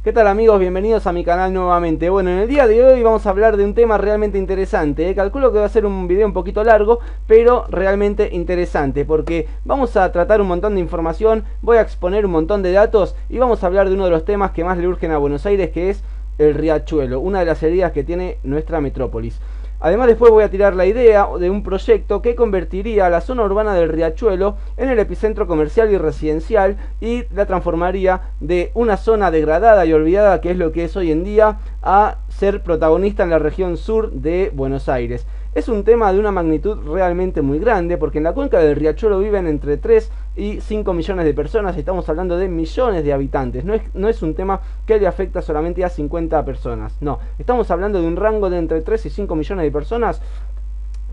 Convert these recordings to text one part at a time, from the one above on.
¿Qué tal amigos? Bienvenidos a mi canal nuevamente. Bueno, en el día de hoy vamos a hablar de un tema realmente interesante, ¿eh? Calculo que va a ser un video un poquito largo, pero realmente interesante, porque vamos a tratar un montón de información, voy a exponer un montón de datos y vamos a hablar de uno de los temas que más le urgen a Buenos Aires, que es el riachuelo, una de las heridas que tiene nuestra metrópolis. Además, después voy a tirar la idea de un proyecto que convertiría a la zona urbana del riachuelo en el epicentro comercial y residencial y la transformaría de una zona degradada y olvidada, que es lo que es hoy en día, a ser protagonista en la región sur de Buenos Aires. Es un tema de una magnitud realmente muy grande, porque en la cuenca del riachuelo viven entre 3 y 5 millones de personas. Estamos hablando de millones de habitantes. No es un tema que le afecta solamente a 50 personas. No, estamos hablando de un rango de entre 3 y 5 millones de personas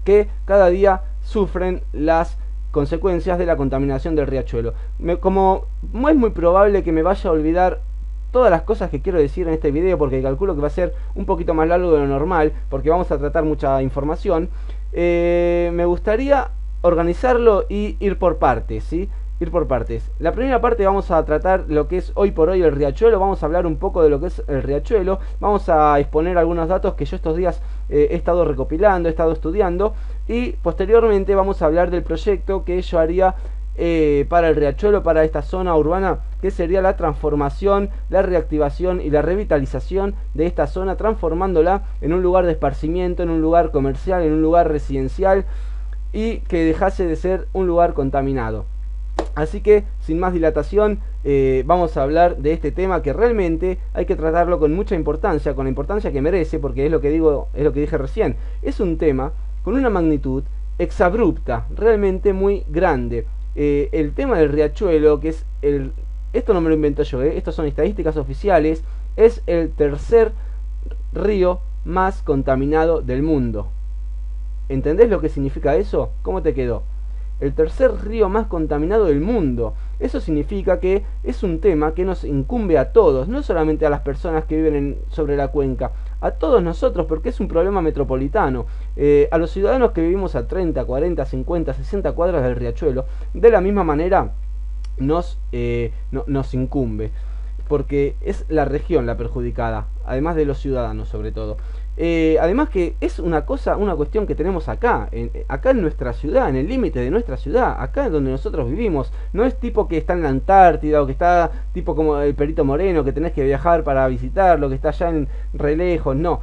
que cada día sufren las consecuencias de la contaminación del riachuelo. Como es muy probable que me vaya a olvidar todas las cosas que quiero decir en este video, porque calculo que va a ser un poquito más largo de lo normal, porque vamos a tratar mucha información, me gustaría organizarlo y ir por partes, ¿sí? Ir por partes. La primera parte vamos a tratar lo que es hoy por hoy el riachuelo, vamos a hablar un poco de lo que es el riachuelo, vamos a exponer algunos datos que yo estos días he estado recopilando, he estado estudiando, y posteriormente vamos a hablar del proyecto que yo haría para el riachuelo, para esta zona urbana, que sería la transformación, la reactivación y la revitalización de esta zona, transformándola en un lugar de esparcimiento, en un lugar comercial, en un lugar residencial, y que dejase de ser un lugar contaminado. Así que, sin más dilatación, vamos a hablar de este tema que realmente hay que tratarlo con mucha importancia, con la importancia que merece, porque es lo que digo, es lo que dije recién. Es un tema con una magnitud exabrupta, realmente muy grande. El tema del riachuelo, que es esto no me lo invento yo, estos son estadísticas oficiales, es el tercer río más contaminado del mundo. ¿Entendés lo que significa eso? ¿Cómo te quedó? El tercer río más contaminado del mundo. Eso significa que es un tema que nos incumbe a todos, no solamente a las personas que viven sobre la cuenca, a todos nosotros, porque es un problema metropolitano. A los ciudadanos que vivimos a 30, 40, 50, 60 cuadras del riachuelo, de la misma manera nos incumbe, porque es la región la perjudicada, además de los ciudadanos sobre todo. Además que es una cuestión que tenemos acá, acá en nuestra ciudad, en el límite de nuestra ciudad, acá donde nosotros vivimos. No es tipo que está en la Antártida o que está tipo como el Perito Moreno, que tenés que viajar para visitarlo, que está allá en re lejos, no.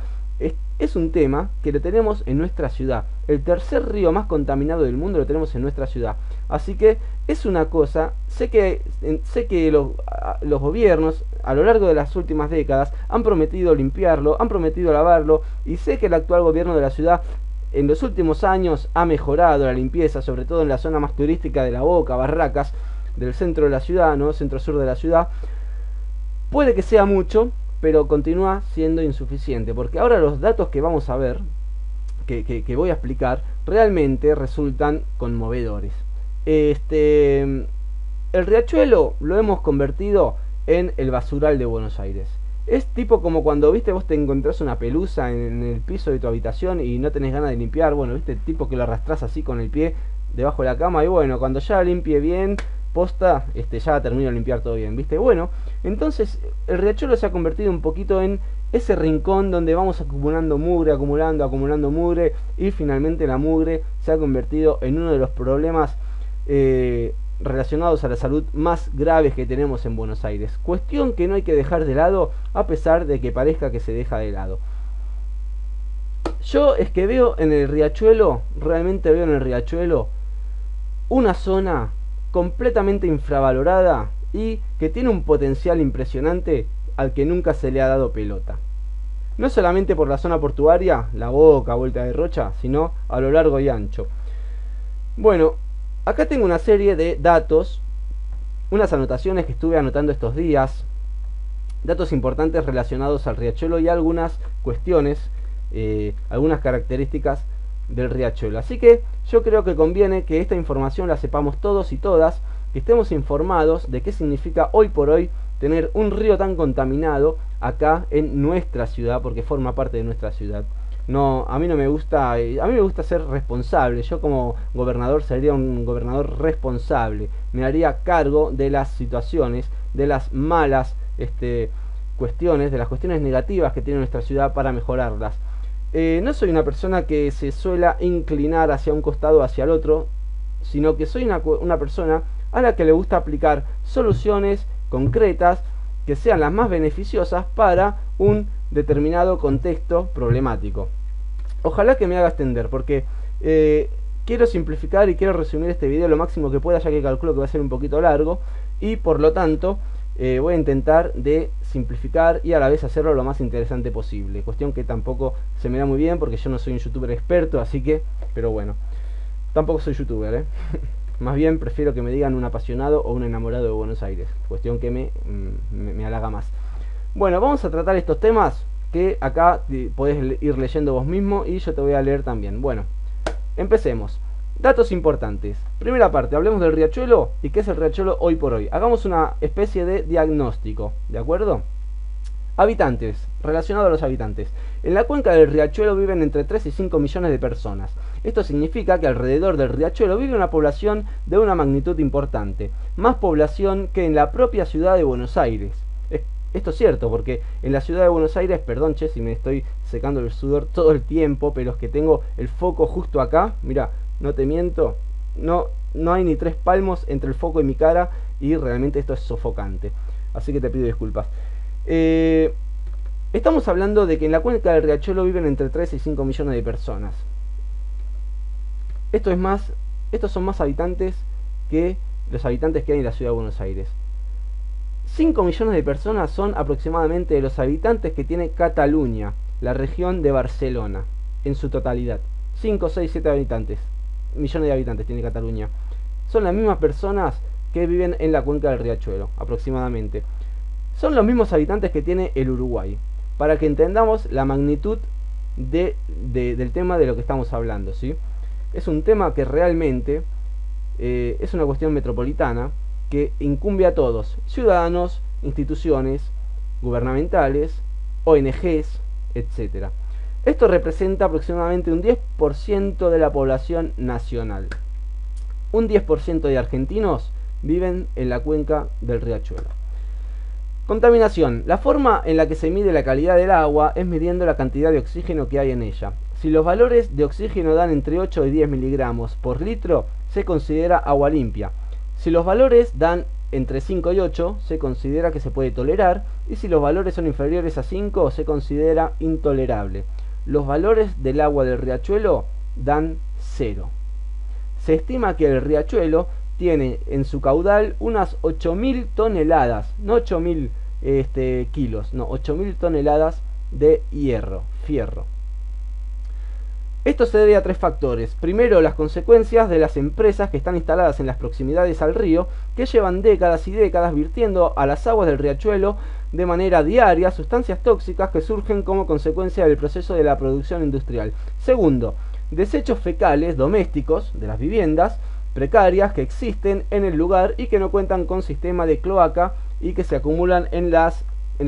Es un tema que lo tenemos en nuestra ciudad. El tercer río más contaminado del mundo lo tenemos en nuestra ciudad. Así que es una cosa, sé que los gobiernos a lo largo de las últimas décadas han prometido limpiarlo, han prometido lavarlo, y sé que el actual gobierno de la ciudad en los últimos años ha mejorado la limpieza, sobre todo en la zona más turística de La Boca, Barracas, del centro de la ciudad, ¿no? Centro-sur de la ciudad. Puede que sea mucho, pero continúa siendo insuficiente, porque ahora los datos que vamos a ver, que voy a explicar, realmente resultan conmovedores. El riachuelo lo hemos convertido en el basural de Buenos Aires. Es tipo como cuando, viste, vos te encontrás una pelusa en el piso de tu habitación y no tenés ganas de limpiar. Bueno, viste, tipo que lo arrastrás así con el pie debajo de la cama, y bueno, cuando ya limpie bien, posta, ya termino de limpiar todo bien, ¿viste? Bueno, entonces el riachuelo se ha convertido un poquito en ese rincón donde vamos acumulando mugre, acumulando mugre, y finalmente la mugre se ha convertido en uno de los problemas relacionados a la salud más graves que tenemos en Buenos Aires. Cuestión que no hay que dejar de lado, a pesar de que parezca que se deja de lado. Yo es que veo en el riachuelo, realmente veo en el riachuelo una zona completamente infravalorada y que tiene un potencial impresionante al que nunca se le ha dado pelota. No solamente por la zona portuaria, La Boca, Vuelta de Rocha, sino a lo largo y ancho. Bueno, acá tengo una serie de datos, unas anotaciones que estuve anotando estos días, datos importantes relacionados al riachuelo y algunas cuestiones, algunas características del riachuelo. Así que yo creo que conviene que esta información la sepamos todos y todas, que estemos informados de qué significa hoy por hoy tener un río tan contaminado acá en nuestra ciudad, porque forma parte de nuestra ciudad. No, a mí no me gusta, a mí me gusta ser responsable. Yo como gobernador sería un gobernador responsable. Me haría cargo de las situaciones, de las malas cuestiones, de las cuestiones negativas que tiene nuestra ciudad para mejorarlas. No soy una persona que se suela inclinar hacia un costado o hacia el otro, sino que soy una persona a la que le gusta aplicar soluciones concretas que sean las más beneficiosas para un determinado contexto problemático. Ojalá que me haga extender, porque quiero simplificar y quiero resumir este video lo máximo que pueda, ya que calculo que va a ser un poquito largo, y por lo tanto voy a intentar de simplificar y a la vez hacerlo lo más interesante posible. Cuestión que tampoco se me da muy bien porque yo no soy un youtuber experto, así que, pero bueno, tampoco soy youtuber, Más bien prefiero que me digan un apasionado o un enamorado de Buenos Aires. Cuestión que me halaga más. Bueno, vamos a tratar estos temas que acá podés ir leyendo vos mismo y yo te voy a leer también. Bueno, empecemos. Datos importantes. Primera parte, hablemos del riachuelo y qué es el riachuelo hoy por hoy. Hagamos una especie de diagnóstico, ¿de acuerdo? Habitantes, relacionado a los habitantes. En la cuenca del riachuelo viven entre 3 y 5 millones de personas. Esto significa que alrededor del riachuelo vive una población de una magnitud importante, más población que en la propia ciudad de Buenos Aires. Esto es cierto, porque en la ciudad de Buenos Aires, perdón che si me estoy secando el sudor todo el tiempo, pero es que tengo el foco justo acá, mira, no te miento, no hay ni 3 palmos entre el foco y mi cara y realmente esto es sofocante. Así que te pido disculpas. Estamos hablando de que en la cuenca del riachuelo viven entre 3 y 5 millones de personas. Estos son más habitantes que los habitantes que hay en la ciudad de Buenos Aires. 5 millones de personas son aproximadamente los habitantes que tiene Cataluña, la región de Barcelona, en su totalidad. 5, 6, 7 millones de habitantes tiene Cataluña. Son las mismas personas que viven en la cuenca del riachuelo, aproximadamente. Son los mismos habitantes que tiene el Uruguay, para que entendamos la magnitud del tema de lo que estamos hablando, ¿sí? Es un tema que realmente es una cuestión metropolitana que incumbe a todos, ciudadanos, instituciones gubernamentales, ONGs, etc. Esto representa aproximadamente un 10% de la población nacional. Un 10% de argentinos viven en la cuenca del riachuelo. Contaminación. La forma en la que se mide la calidad del agua es midiendo la cantidad de oxígeno que hay en ella. Si los valores de oxígeno dan entre 8 y 10 miligramos por litro, se considera agua limpia. Si los valores dan entre 5 y 8, se considera que se puede tolerar, y si los valores son inferiores a 5, se considera intolerable. Los valores del agua del riachuelo dan 0. Se estima que el riachuelo tiene en su caudal unas 8.000 toneladas, no 8.000 kilos, no, 8.000 toneladas de fierro. Esto se debe a 3 factores. Primero, las consecuencias de las empresas que están instaladas en las proximidades al río, que llevan décadas y décadas virtiendo a las aguas del riachuelo de manera diaria sustancias tóxicas que surgen como consecuencia del proceso de la producción industrial. Segundo, desechos fecales domésticos de las viviendas precarias que existen en el lugar y que no cuentan con sistema de cloaca y que se acumulan en las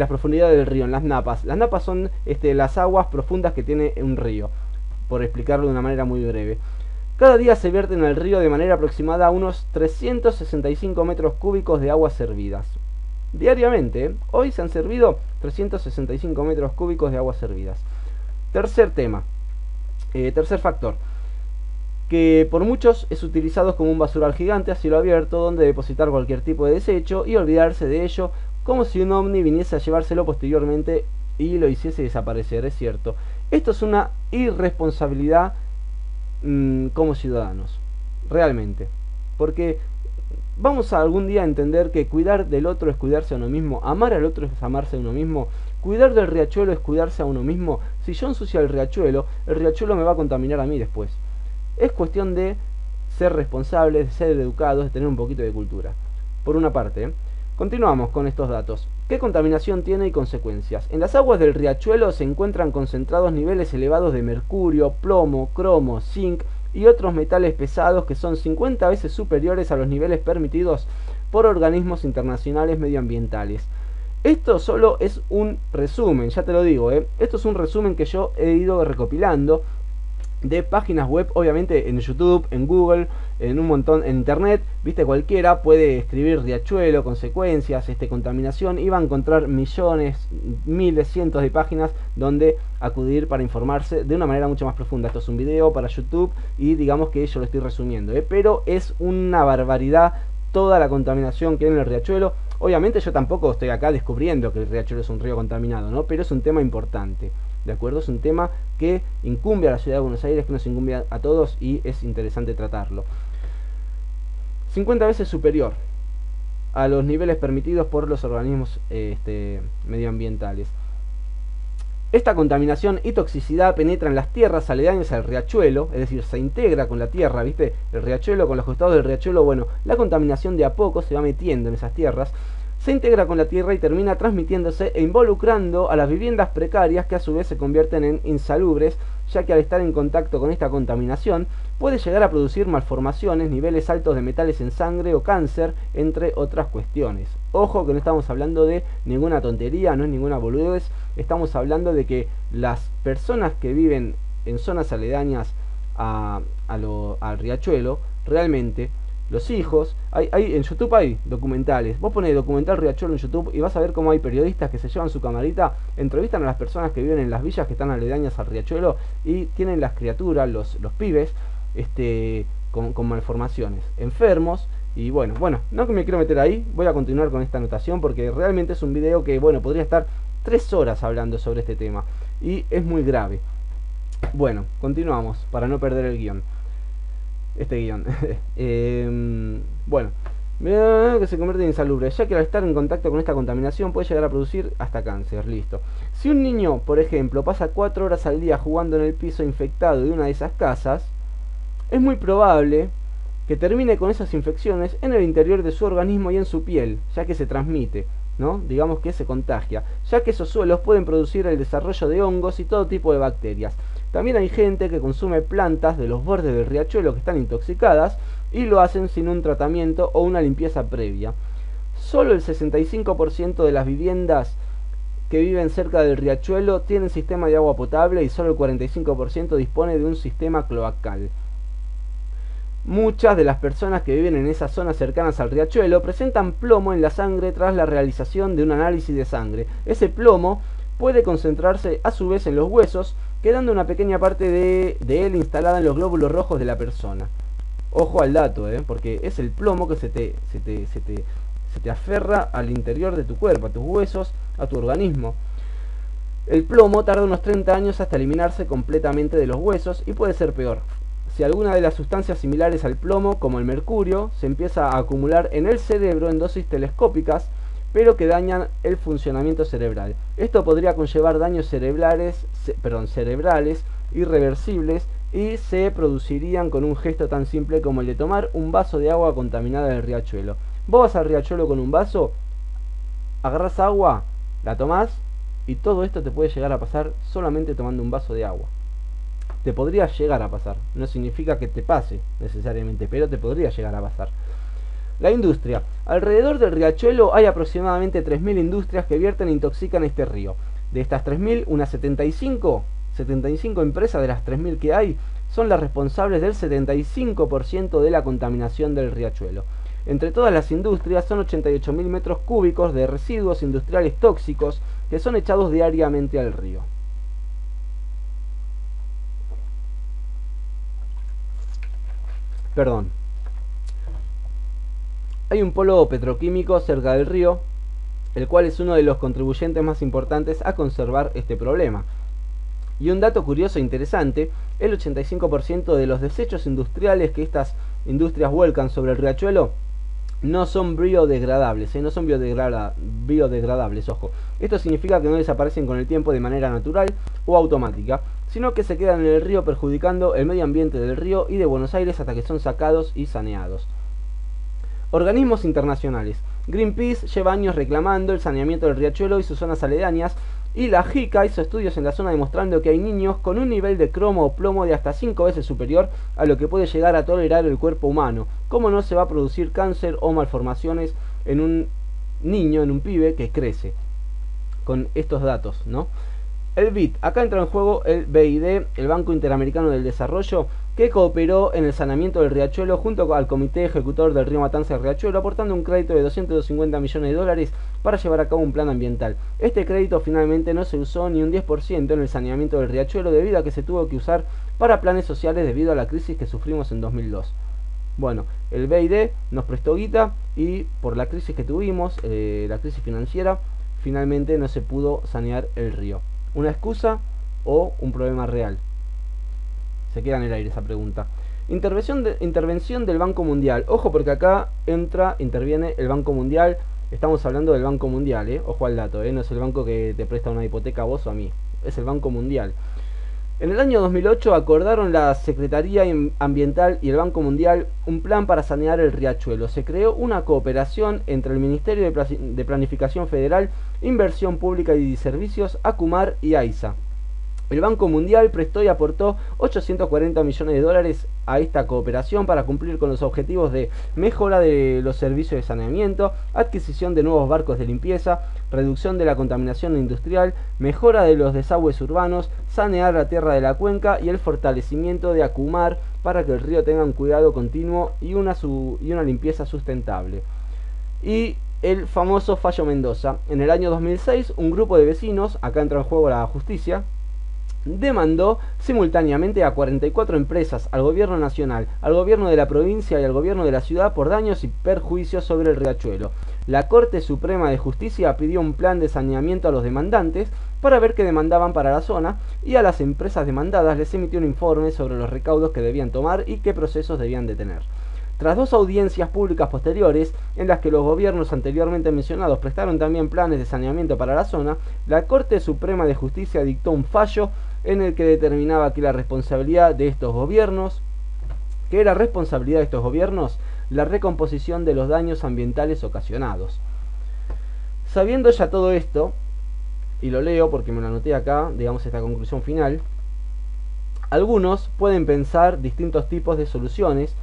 profundidades del río, en las napas. Las napas son las aguas profundas que tiene un río, por explicarlo de una manera muy breve. Cada día se vierten al río de manera aproximada unos 365 metros cúbicos de aguas servidas. Diariamente, hoy se han servido 365 metros cúbicos de aguas servidas. Tercer tema, tercer factor, que por muchos es utilizado como un basural gigante a cielo abierto donde depositar cualquier tipo de desecho y olvidarse de ello como si un ovni viniese a llevárselo posteriormente y lo hiciese desaparecer. Es cierto, esto es una irresponsabilidad como ciudadanos, realmente, porque vamos a algún día a entender que cuidar del otro es cuidarse a uno mismo, amar al otro es amarse a uno mismo, cuidar del riachuelo es cuidarse a uno mismo. Si yo ensucio el riachuelo me va a contaminar a mí después. Es cuestión de ser responsables, de ser educados, de tener un poquito de cultura. Por una parte, continuamos con estos datos. ¿Qué contaminación tiene y consecuencias? En las aguas del riachuelo se encuentran concentrados niveles elevados de mercurio, plomo, cromo, zinc y otros metales pesados que son 50 veces superiores a los niveles permitidos por organismos internacionales medioambientales. Esto solo es un resumen, ya te lo digo, Esto es un resumen que yo he ido recopilando de páginas web, obviamente en YouTube, en Google, en un montón, en internet, viste, cualquiera puede escribir riachuelo, consecuencias, contaminación, y va a encontrar millones, miles, cientos de páginas donde acudir para informarse de una manera mucho más profunda. Esto es un video para YouTube y digamos que yo lo estoy resumiendo, pero es una barbaridad toda la contaminación que hay en el riachuelo. Obviamente yo tampoco estoy acá descubriendo que el riachuelo es un río contaminado, ¿no? Pero es un tema importante, ¿de acuerdo? Es un tema que incumbe a la ciudad de Buenos Aires, que nos incumbe a todos y es interesante tratarlo. 50 veces superior a los niveles permitidos por los organismos medioambientales. Esta contaminación y toxicidad penetra en las tierras aledañas al riachuelo, es decir, se integra con la tierra, ¿viste? El riachuelo, con los costados del riachuelo, bueno, la contaminación de a poco se va metiendo en esas tierras, se integra con la tierra y termina transmitiéndose e involucrando a las viviendas precarias, que a su vez se convierten en insalubres, ya que al estar en contacto con esta contaminación puede llegar a producir malformaciones, niveles altos de metales en sangre o cáncer, entre otras cuestiones. Ojo que no estamos hablando de ninguna tontería, no es ninguna boludez, estamos hablando de que las personas que viven en zonas aledañas al riachuelo, realmente los hijos, en YouTube hay documentales, vos pones documental riachuelo en YouTube y vas a ver cómo hay periodistas que se llevan su camarita, entrevistan a las personas que viven en las villas que están aledañas al riachuelo y tienen las criaturas, los pibes, con malformaciones, enfermos. Y bueno, no me quiero meter ahí, voy a continuar con esta anotación porque realmente es un video que, bueno, podría estar 3 horas hablando sobre este tema y es muy grave. Bueno, continuamos para no perder el guión. Bueno, que se convierte en insalubre, ya que al estar en contacto con esta contaminación puede llegar a producir hasta cáncer. Listo. Si un niño, por ejemplo, pasa 4 horas al día jugando en el piso infectado de una de esas casas, es muy probable que termine con esas infecciones en el interior de su organismo y en su piel, ya que se transmite, ¿no? Digamos que se contagia, ya que esos suelos pueden producir el desarrollo de hongos y todo tipo de bacterias. También hay gente que consume plantas de los bordes del riachuelo que están intoxicadas y lo hacen sin un tratamiento o una limpieza previa. Solo el 65% de las viviendas que viven cerca del riachuelo tienen sistema de agua potable y solo el 45% dispone de un sistema cloacal. Muchas de las personas que viven en esas zonas cercanas al riachuelo presentan plomo en la sangre tras la realización de un análisis de sangre. Ese plomo puede concentrarse a su vez en los huesos, quedando una pequeña parte de él instalada en los glóbulos rojos de la persona. Ojo al dato, porque es el plomo que se te aferra al interior de tu cuerpo, a tus huesos, a tu organismo. El plomo tarda unos 30 años hasta eliminarse completamente de los huesos y puede ser peor. Si alguna de las sustancias similares al plomo, como el mercurio, se empieza a acumular en el cerebro en dosis telescópicas, pero que dañan el funcionamiento cerebral. Esto podría conllevar daños cerebrales irreversibles y se producirían con un gesto tan simple como el de tomar un vaso de agua contaminada del riachuelo. Vos vas al riachuelo con un vaso, agarrás agua, la tomás y todo esto te puede llegar a pasar solamente tomando un vaso de agua. Te podría llegar a pasar, no significa que te pase necesariamente, pero te podría llegar a pasar. La industria. Alrededor del riachuelo hay aproximadamente 3.000 industrias que vierten e intoxican este río. De estas 3.000, unas 75 empresas de las 3.000 que hay son las responsables del 75% de la contaminación del riachuelo. Entre todas las industrias son 88.000 metros cúbicos de residuos industriales tóxicos que son echados diariamente al río. Perdón. Hay un polo petroquímico cerca del río, el cual es uno de los contribuyentes más importantes a conservar este problema. Y un dato curioso e interesante, el 85% de los desechos industriales que estas industrias vuelcan sobre el riachuelo no son biodegradables, no son biodegradables, ojo. Esto significa que no desaparecen con el tiempo de manera natural o automática, sino que se quedan en el río perjudicando el medio ambiente del río y de Buenos Aires hasta que son sacados y saneados. Organismos internacionales. Greenpeace lleva años reclamando el saneamiento del riachuelo y sus zonas aledañas, y la JICA hizo estudios en la zona demostrando que hay niños con un nivel de cromo o plomo de hasta 5 veces superior a lo que puede llegar a tolerar el cuerpo humano. ¿Cómo no se va a producir cáncer o malformaciones en un niño, en un pibe que crece? Con estos datos, ¿no? El BID, acá entra en juego el BID, el Banco Interamericano del Desarrollo, que cooperó en el saneamiento del riachuelo junto al Comité Ejecutor del Río Matanza del Riachuelo, aportando un crédito de 250 millones de dólares para llevar a cabo un plan ambiental. Este crédito finalmente no se usó ni un 10% en el saneamiento del riachuelo debido a que se tuvo que usar para planes sociales debido a la crisis que sufrimos en 2002. Bueno, el BID nos prestó guita y por la crisis que tuvimos, la crisis financiera, finalmente no se pudo sanear el río. ¿Una excusa o un problema real? Se queda en el aire esa pregunta. Intervención del Banco Mundial. Ojo porque acá interviene el Banco Mundial. Estamos hablando del Banco Mundial, ojo al dato, no es el banco que te presta una hipoteca a vos o a mí. Es el Banco Mundial. En el año 2008 acordaron la Secretaría Ambiental y el Banco Mundial un plan para sanear el riachuelo. Se creó una cooperación entre el Ministerio de Planificación Federal, Inversión Pública y Servicios, ACUMAR y AISA. El Banco Mundial prestó y aportó 840 millones de dólares a esta cooperación para cumplir con los objetivos de mejora de los servicios de saneamiento, adquisición de nuevos barcos de limpieza, reducción de la contaminación industrial, mejora de los desagües urbanos, sanear la tierra de la cuenca y el fortalecimiento de ACUMAR para que el río tenga un cuidado continuo y una limpieza sustentable. Y el famoso Fallo Mendoza. En el año 2006, un grupo de vecinos, acá entra en juego la justicia, demandó simultáneamente a 44 empresas, al gobierno nacional, al gobierno de la provincia y al gobierno de la ciudad por daños y perjuicios sobre el riachuelo. La Corte Suprema de Justicia pidió un plan de saneamiento a los demandantes para ver qué demandaban para la zona y a las empresas demandadas les emitió un informe sobre los recaudos que debían tomar y qué procesos debían detener. Tras dos audiencias públicas posteriores, en las que los gobiernos anteriormente mencionados prestaron también planes de saneamiento para la zona, la Corte Suprema de Justicia dictó un fallo en el que determinaba que era responsabilidad de estos gobiernos la recomposición de los daños ambientales ocasionados. Sabiendo ya todo esto, y lo leo porque me lo anoté acá, digamos esta conclusión final, algunos pueden pensar distintos tipos de soluciones.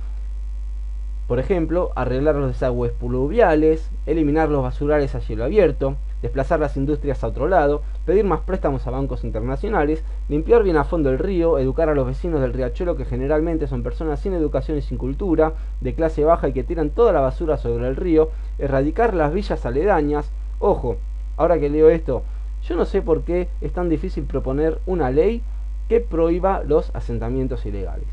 Por ejemplo, arreglar los desagües pluviales, eliminar los basurales a cielo abierto, desplazar las industrias a otro lado, pedir más préstamos a bancos internacionales, limpiar bien a fondo el río, educar a los vecinos del riachuelo que generalmente son personas sin educación y sin cultura, de clase baja y que tiran toda la basura sobre el río, erradicar las villas aledañas. Ojo, ahora que leo esto, yo no sé por qué es tan difícil proponer una ley que prohíba los asentamientos ilegales.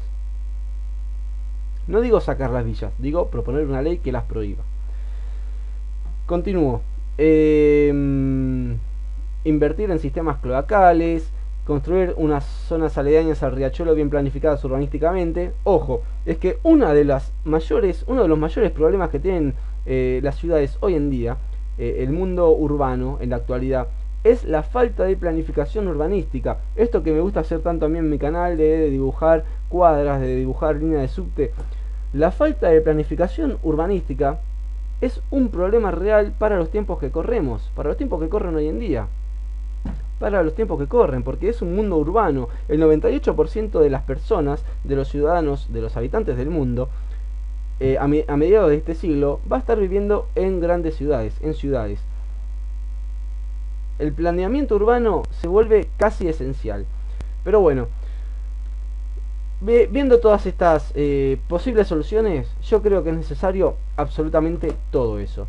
No digo sacar las villas, digo proponer una ley que las prohíba. Continúo. Invertir en sistemas cloacales, construir unas zonas aledañas al riachuelo bien planificadas urbanísticamente. Ojo, es que uno de los mayores problemas que tienen las ciudades hoy en día, el mundo urbano en la actualidad, es la falta de planificación urbanística. Esto que me gusta hacer tanto a mí en mi canal de dibujar cuadras, de dibujar líneas de subte. La falta de planificación urbanística es un problema real para los tiempos que corremos, para los tiempos que corren hoy en día. Para los tiempos que corren, porque es un mundo urbano. El 98% de las personas, de los ciudadanos, de los habitantes del mundo, a mediados de este siglo, va a estar viviendo en grandes ciudades, en ciudades. El planeamiento urbano se vuelve casi esencial. Pero bueno, viendo todas estas posibles soluciones, yo creo que es necesario absolutamente todo eso.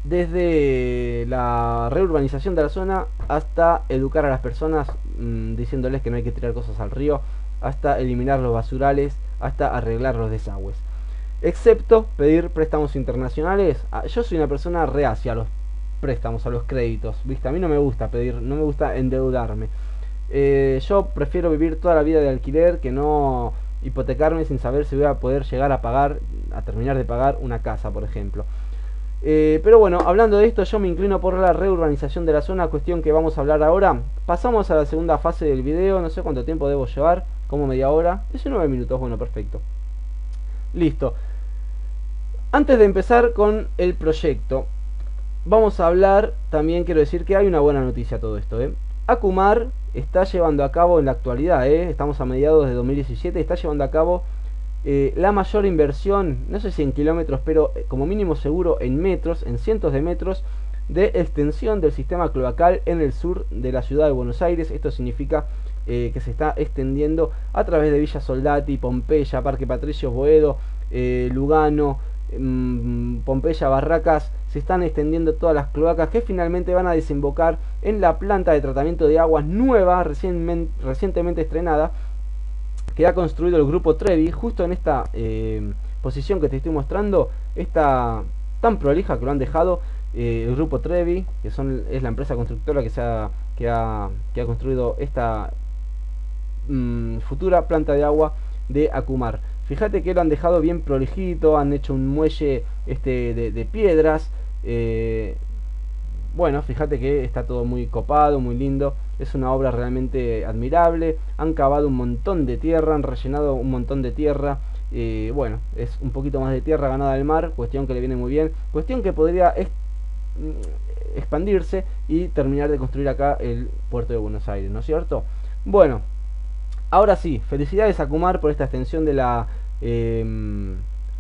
Desde la reurbanización de la zona hasta educar a las personas diciéndoles que no hay que tirar cosas al río, hasta eliminar los basurales, hasta arreglar los desagües. Excepto pedir préstamos internacionales. Yo soy una persona reacia a los préstamos, a los créditos, ¿viste? A mí no me gusta pedir, no me gusta endeudarme. Yo prefiero vivir toda la vida de alquiler que no hipotecarme sin saber si voy a poder llegar a terminar de pagar una casa, por ejemplo. Pero bueno, hablando de esto, yo me inclino por la reurbanización de la zona, cuestión que vamos a hablar ahora. Pasamos a la segunda fase del video, no sé cuánto tiempo debo llevar, como media hora, 19 minutos, bueno, perfecto. Listo. Antes de empezar con el proyecto, vamos a hablar, también quiero decir que hay una buena noticia a todo esto, ACUMAR está llevando a cabo en la actualidad, estamos a mediados de 2017, está llevando a cabo la mayor inversión, no sé si en kilómetros, pero como mínimo seguro en metros, en cientos de metros, de extensión del sistema cloacal en el sur de la ciudad de Buenos Aires. Esto significa que se está extendiendo a través de Villa Soldati, Pompeya, Parque Patricios Boedo, Lugano, Pompeya, Barracas. Se están extendiendo todas las cloacas que finalmente van a desembocar en la planta de tratamiento de aguas nueva, recientemente estrenada, que ha construido el grupo Trevi, justo en esta posición que te estoy mostrando. Está tan prolija que lo han dejado el grupo Trevi, que es la empresa constructora que ha construido esta futura planta de agua de Acumar. Fíjate que lo han dejado bien prolijito, han hecho un muelle de piedras. Bueno, fíjate que está todo muy copado, muy lindo. Es una obra realmente admirable. Han cavado un montón de tierra, han rellenado un montón de tierra. Bueno, es un poquito más de tierra ganada del mar, cuestión que le viene muy bien. Cuestión que podría expandirse y terminar de construir acá el puerto de Buenos Aires, ¿no es cierto? Bueno, ahora sí, felicidades a Acumar por esta extensión de la...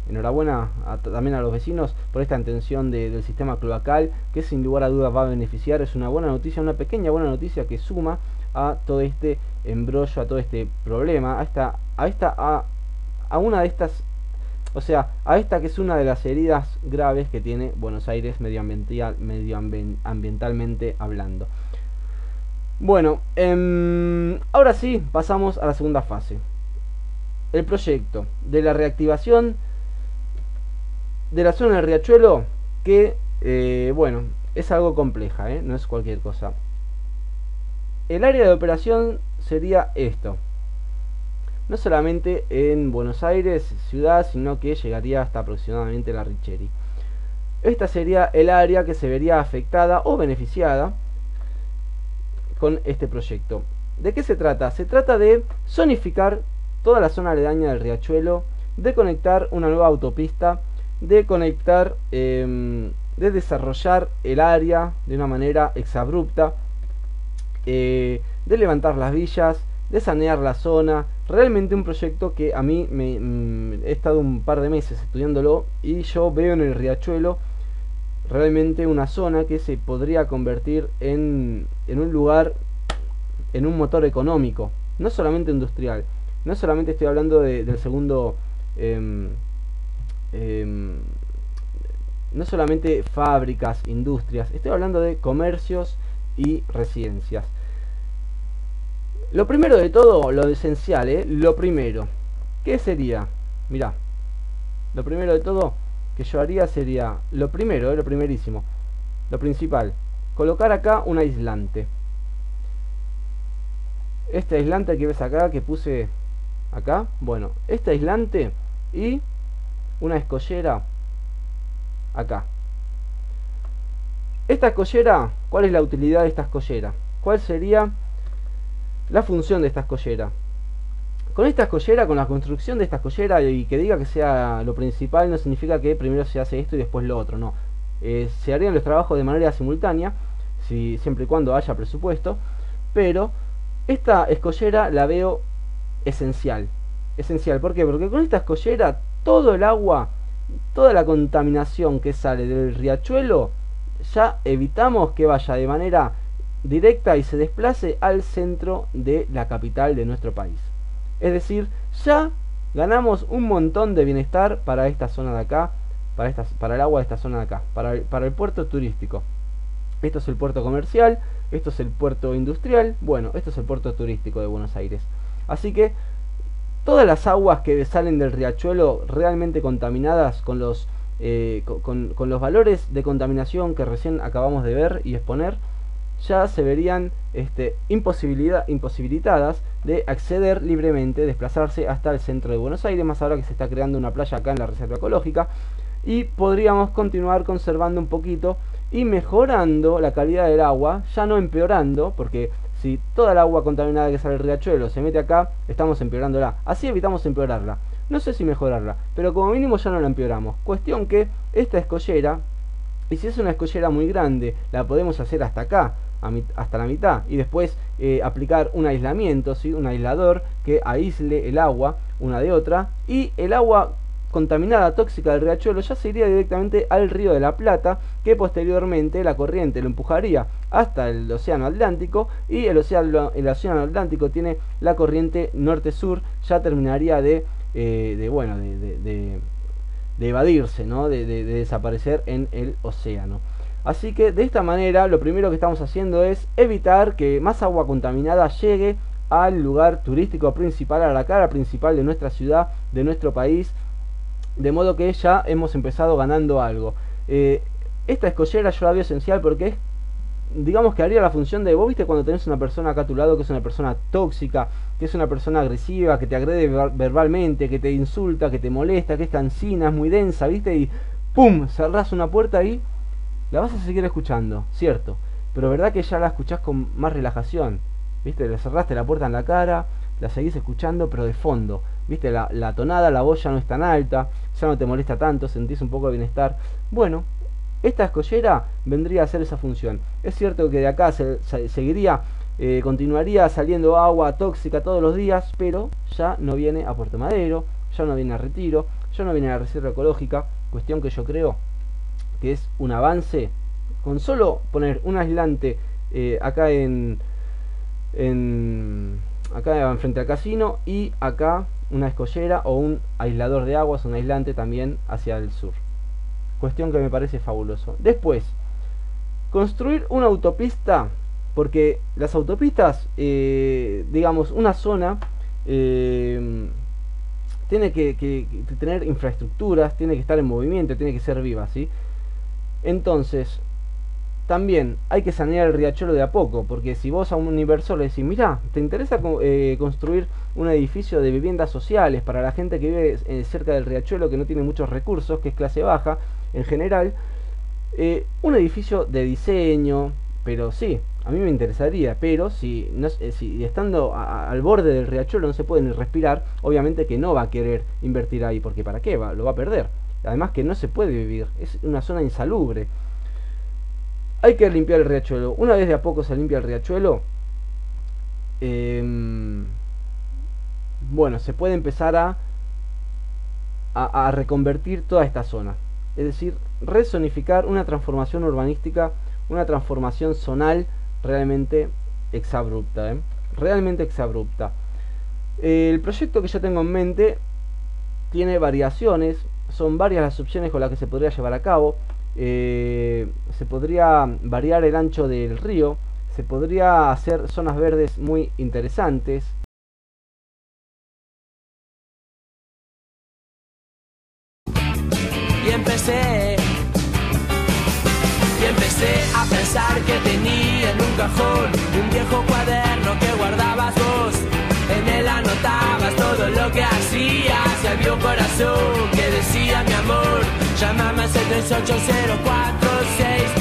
enhorabuena también a los vecinos por esta extensión del sistema cloacal, que sin lugar a dudas va a beneficiar. Es una buena noticia, una pequeña buena noticia que suma a todo este embrollo, a todo este problema, a una de estas, o sea, a esta que es una de las heridas graves que tiene Buenos Aires medioambientalmente hablando. Bueno, ahora sí pasamos a la segunda fase. El proyecto de la reactivación de la zona del Riachuelo, que bueno, es algo compleja, no es cualquier cosa. El área de operación sería esto, no solamente en Buenos Aires ciudad, sino que llegaría hasta aproximadamente la Richeri. Esta sería el área que se vería afectada o beneficiada con este proyecto. ¿De qué se trata? Se trata de zonificar toda la zona aledaña del Riachuelo, de conectar una nueva autopista, de conectar, de desarrollar el área de una manera exabrupta, de levantar las villas, de sanear la zona. Realmente un proyecto que a mí he estado un par de meses estudiándolo, y yo veo en el Riachuelo realmente una zona que se podría convertir en un lugar, en un motor económico, no solamente industrial. No solamente estoy hablando del segundo, no solamente fábricas, industrias, estoy hablando de comercios y residencias. Lo primero de todo, lo esencial, lo primero, ¿qué sería? Mirá, lo primero de todo que yo haría sería, lo primero, lo primerísimo, lo principal, colocar acá un aislante. Este aislante que ves acá, que puse acá, bueno, este aislante y una escollera acá. Esta escollera, ¿cuál es la utilidad de esta escollera? ¿Cuál sería la función de esta escollera? Con esta escollera, con la construcción de esta escollera, y que diga que sea lo principal, no significa que primero se hace esto y después lo otro, no. Se harían los trabajos de manera simultánea, siempre y cuando haya presupuesto, pero esta escollera la veo esencial. Esencial, ¿por qué? Porque con esta escollera todo el agua, toda la contaminación que sale del riachuelo, ya evitamos que vaya de manera directa y se desplace al centro de la capital de nuestro país. Es decir, ya ganamos un montón de bienestar para esta zona de acá, para el agua de esta zona de acá, para el puerto turístico. Esto es el puerto comercial, esto es el puerto industrial, bueno, esto es el puerto turístico de Buenos Aires. Así que todas las aguas que salen del riachuelo realmente contaminadas con los valores de contaminación que recién acabamos de ver y exponer, ya se verían imposibilitadas de acceder libremente, desplazarse hasta el centro de Buenos Aires, más ahora que se está creando una playa acá en la reserva ecológica, y podríamos continuar conservando un poquito y mejorando la calidad del agua, ya no empeorando, porque si toda el agua contaminada que sale del riachuelo se mete acá, estamos empeorándola. Así evitamos empeorarla. No sé si mejorarla, pero como mínimo ya no la empeoramos. Cuestión que esta escollera, y si es una escollera muy grande, la podemos hacer hasta acá, hasta la mitad, y después aplicar un aislamiento, ¿sí? Un aislador que aísle el agua una de otra, y el agua contaminada, tóxica del riachuelo ya se iría directamente al río de la Plata, que posteriormente la corriente lo empujaría hasta el océano Atlántico, y el océano Atlántico tiene la corriente norte-sur, ya terminaría de evadirse, ¿no? de desaparecer en el océano. Así que de esta manera lo primero que estamos haciendo es evitar que más agua contaminada llegue al lugar turístico principal, a la cara principal de nuestra ciudad, de nuestro país, de modo que ya hemos empezado ganando algo. Esta escollera yo la veo esencial porque es, digamos que haría la función de, vos viste cuando tenés una persona acá a tu lado que es una persona tóxica, que es una persona agresiva, que te agrede verbalmente, que te insulta, que te molesta, que es cansina, es muy densa, viste, y ¡pum! Cerrás una puerta y la vas a seguir escuchando, cierto, pero verdad que ya la escuchás con más relajación, viste, le cerraste la puerta en la cara, la seguís escuchando pero de fondo, viste, la tonada, la voz ya no es tan alta, ya no te molesta tanto, sentís un poco de bienestar. Bueno, esta escollera vendría a hacer esa función. Es cierto que de acá seguiría, continuaría saliendo agua tóxica todos los días, pero ya no viene a Puerto Madero, ya no viene a Retiro, ya no viene a la Reserva Ecológica, cuestión que yo creo que es un avance. Con solo poner un aislante acá acá frente al casino, y acá una escollera o un aislador de aguas, un aislante también hacia el sur. Cuestión que me parece fabuloso. Después, construir una autopista, porque las autopistas, digamos, una zona tiene que tener infraestructuras, tiene que estar en movimiento, tiene que ser viva, ¿sí? Entonces, también hay que sanear el riachuelo de a poco, porque si vos a un inversor le decís, mira, ¿te interesa construir un edificio de viviendas sociales para la gente que vive cerca del riachuelo, que no tiene muchos recursos, que es clase baja en general? Un edificio de diseño, pero sí, a mí me interesaría, pero si estando al borde del riachuelo no se puede ni respirar, obviamente que no va a querer invertir ahí, porque ¿para qué? Lo va a perder. Además que no se puede vivir, es una zona insalubre. Hay que limpiar el riachuelo. Una vez de a poco se limpia el riachuelo, bueno, se puede empezar a reconvertir toda esta zona. Es decir, rezonificar, una transformación urbanística, una transformación zonal realmente exabrupta, realmente exabrupta. El proyecto que yo tengo en mente tiene variaciones, son varias las opciones con las que se podría llevar a cabo. Se podría variar el ancho del río, se podría hacer zonas verdes muy interesantes. Y empecé a pensar que tenía en un cajón un viejo cuaderno que guardabas vos. En él anotabas todo lo que hacías y había un corazón que decía mi amor, llámame al 78046.